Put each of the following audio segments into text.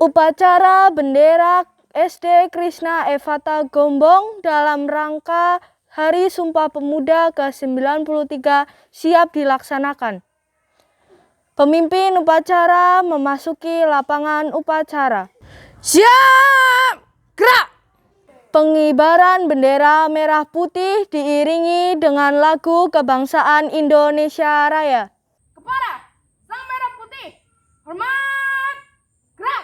Upacara bendera SD Krishna Evata Gombong dalam rangka Hari Sumpah Pemuda ke-93 siap dilaksanakan. Pemimpin upacara memasuki lapangan upacara. Siap! Gerak! Pengibaran bendera merah putih diiringi dengan lagu kebangsaan Indonesia Raya. Kepada Sang Merah Putih, hormat, gerak!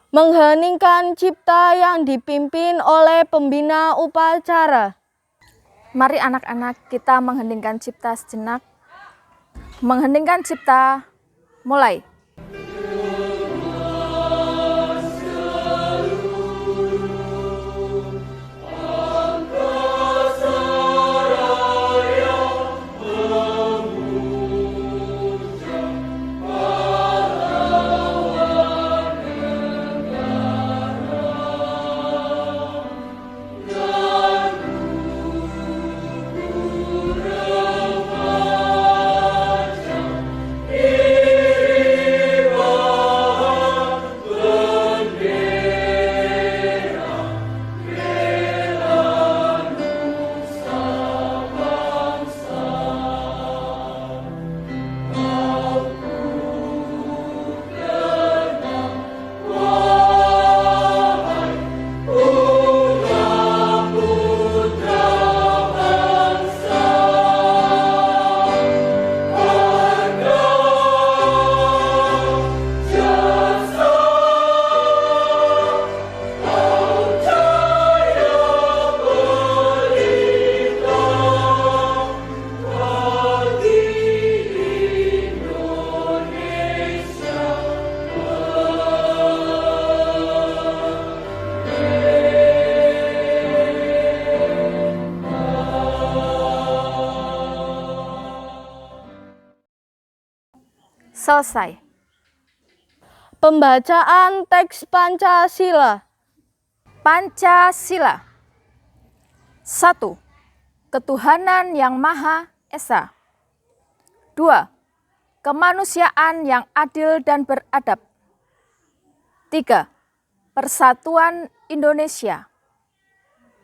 Mengheningkan cipta yang dipimpin oleh pembina upacara. Mari anak-anak kita mengheningkan cipta sejenak. Mengheningkan cipta, mulai. Selesai. Pembacaan teks Pancasila. Pancasila. 1. Ketuhanan yang Maha Esa. 2. Kemanusiaan yang adil dan beradab. 3. Persatuan Indonesia.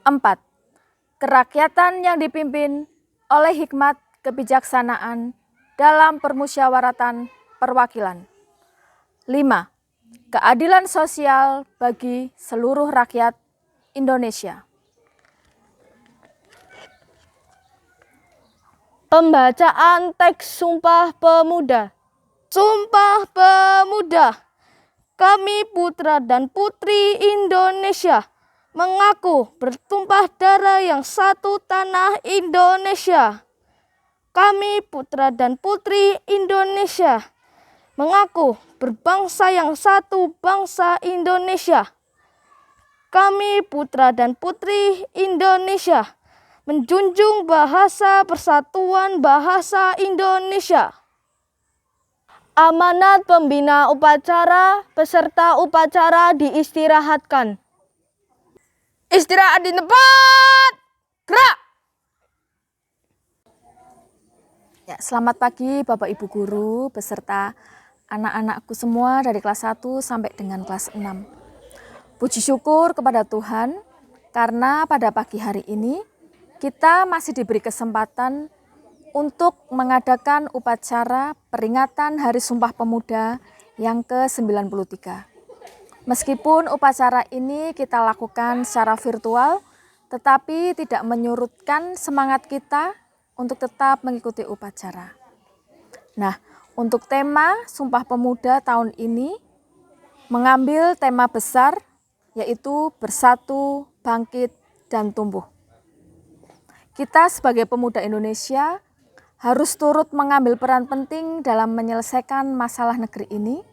4. Kerakyatan yang dipimpin oleh hikmat kebijaksanaan dalam permusyawaratan perwakilan. 5. Keadilan sosial bagi seluruh rakyat Indonesia. Pembacaan teks Sumpah Pemuda. Sumpah Pemuda. Kami putra dan putri Indonesia mengaku bertumpah darah yang satu tanah Indonesia. Kami putra dan putri Indonesia mengaku berbangsa yang satu, bangsa Indonesia. Kami putra dan putri Indonesia menjunjung bahasa persatuan bahasa Indonesia. Amanat pembina upacara, peserta upacara diistirahatkan. Istirahat di tempat. Gerak! Ya, selamat pagi Bapak Ibu Guru beserta anak-anakku semua dari kelas 1 sampai dengan kelas 6. Puji syukur kepada Tuhan karena pada pagi hari ini kita masih diberi kesempatan untuk mengadakan upacara peringatan Hari Sumpah Pemuda yang ke-93. Meskipun upacara ini kita lakukan secara virtual, tetapi tidak menyurutkan semangat kita untuk tetap mengikuti upacara. Nah, untuk tema Sumpah Pemuda tahun ini mengambil tema besar yaitu bersatu, bangkit, dan tumbuh. Kita sebagai pemuda Indonesia harus turut mengambil peran penting dalam menyelesaikan masalah negeri ini.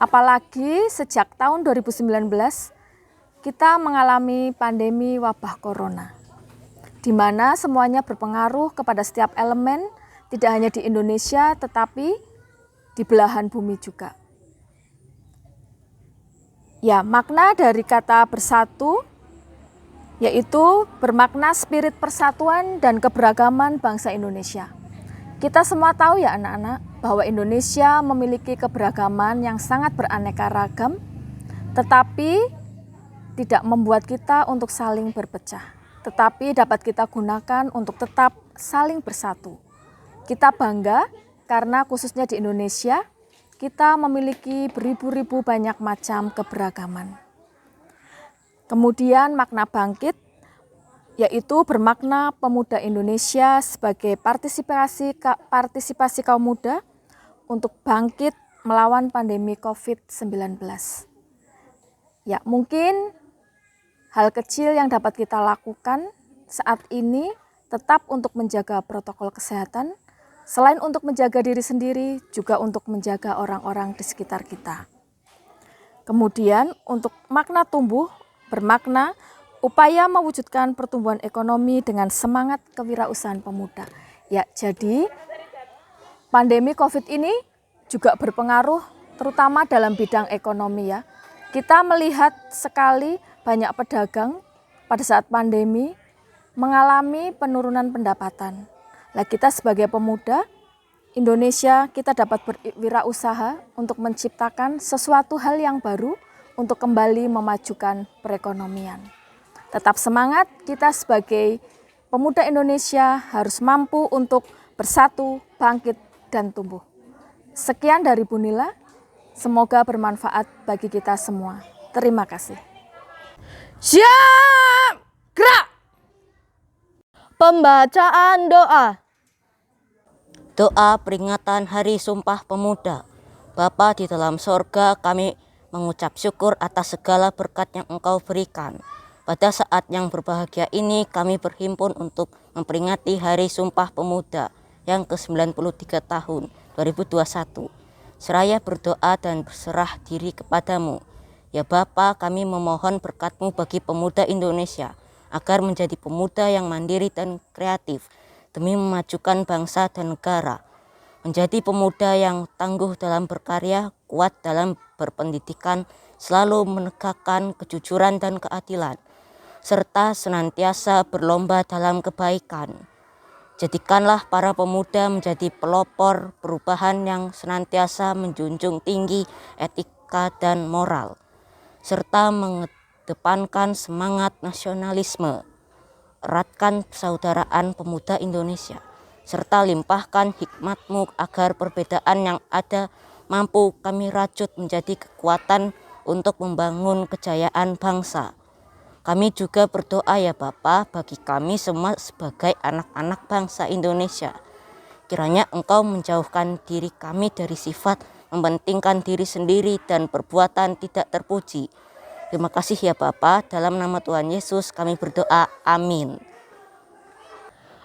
Apalagi sejak tahun 2019 kita mengalami pandemi wabah corona, di mana semuanya berpengaruh kepada setiap elemen, tidak hanya di Indonesia tetapi di belahan bumi juga. Ya, makna dari kata bersatu yaitu bermakna spirit persatuan dan keberagaman bangsa Indonesia. Kita semua tahu ya anak-anak bahwa Indonesia memiliki keberagaman yang sangat beraneka ragam, tetapi tidak membuat kita untuk saling berpecah, tetapi dapat kita gunakan untuk tetap saling bersatu. Kita bangga karena khususnya di Indonesia, kita memiliki beribu-ribu banyak macam keberagaman. Kemudian makna bangkit, yaitu bermakna pemuda Indonesia sebagai partisipasi kaum muda untuk bangkit melawan pandemi COVID-19. Ya, mungkin hal kecil yang dapat kita lakukan saat ini tetap untuk menjaga protokol kesehatan, selain untuk menjaga diri sendiri, juga untuk menjaga orang-orang di sekitar kita. Kemudian untuk makna tumbuh, bermakna upaya mewujudkan pertumbuhan ekonomi dengan semangat kewirausahaan pemuda. Ya, jadi pandemi COVID ini juga berpengaruh terutama dalam bidang ekonomi ya. Kita melihat sekali banyak pedagang pada saat pandemi mengalami penurunan pendapatan. Nah, kita sebagai pemuda Indonesia, kita dapat berwirausaha untuk menciptakan sesuatu hal yang baru untuk kembali memajukan perekonomian. Tetap semangat, kita sebagai pemuda Indonesia harus mampu untuk bersatu, bangkit, dan tumbuh. Sekian dari Bu Nila, semoga bermanfaat bagi kita semua. Terima kasih. Siap! Gerak! Pembacaan doa. Doa peringatan Hari Sumpah Pemuda. Bapa di dalam sorga, kami mengucap syukur atas segala berkat yang Engkau berikan. Pada saat yang berbahagia ini, kami berhimpun untuk memperingati Hari Sumpah Pemuda yang ke-93 tahun 2021. Seraya berdoa dan berserah diri kepadamu. Ya Bapa, kami memohon berkat-Mu bagi pemuda Indonesia, agar menjadi pemuda yang mandiri dan kreatif, demi memajukan bangsa dan negara. Menjadi pemuda yang tangguh dalam berkarya, kuat dalam berpendidikan, selalu menegakkan kejujuran dan keadilan, serta senantiasa berlomba dalam kebaikan. Jadikanlah para pemuda menjadi pelopor perubahan yang senantiasa menjunjung tinggi etika dan moral, serta mengedepankan semangat nasionalisme. Eratkan persaudaraan pemuda Indonesia, serta limpahkan hikmat-Mu agar perbedaan yang ada mampu kami rajut menjadi kekuatan untuk membangun kejayaan bangsa. Kami juga berdoa ya Bapa bagi kami semua sebagai anak-anak bangsa Indonesia. Kiranya Engkau menjauhkan diri kami dari sifat mementingkan diri sendiri dan perbuatan tidak terpuji. Terima kasih ya Bapa, dalam nama Tuhan Yesus kami berdoa, amin.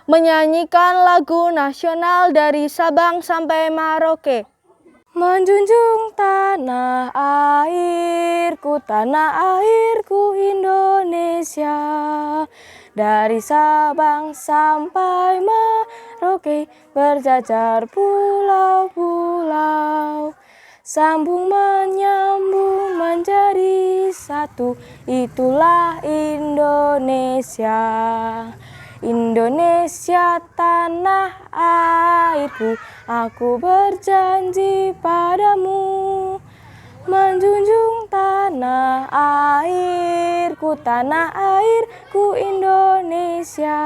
Menyanyikan lagu nasional dari Sabang sampai Merauke. Menjunjung tanah airku Indonesia. Dari Sabang sampai Merauke, berjajar pulau-pulau. Sambung menyambung menjadi satu, itulah Indonesia. Indonesia tanah airku, aku berjanji padamu. Menjunjung tanah airku Indonesia.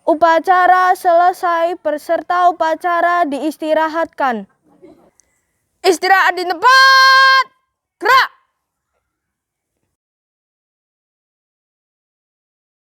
Upacara selesai, peserta upacara diistirahatkan. Istirahat di tempat. Gerak!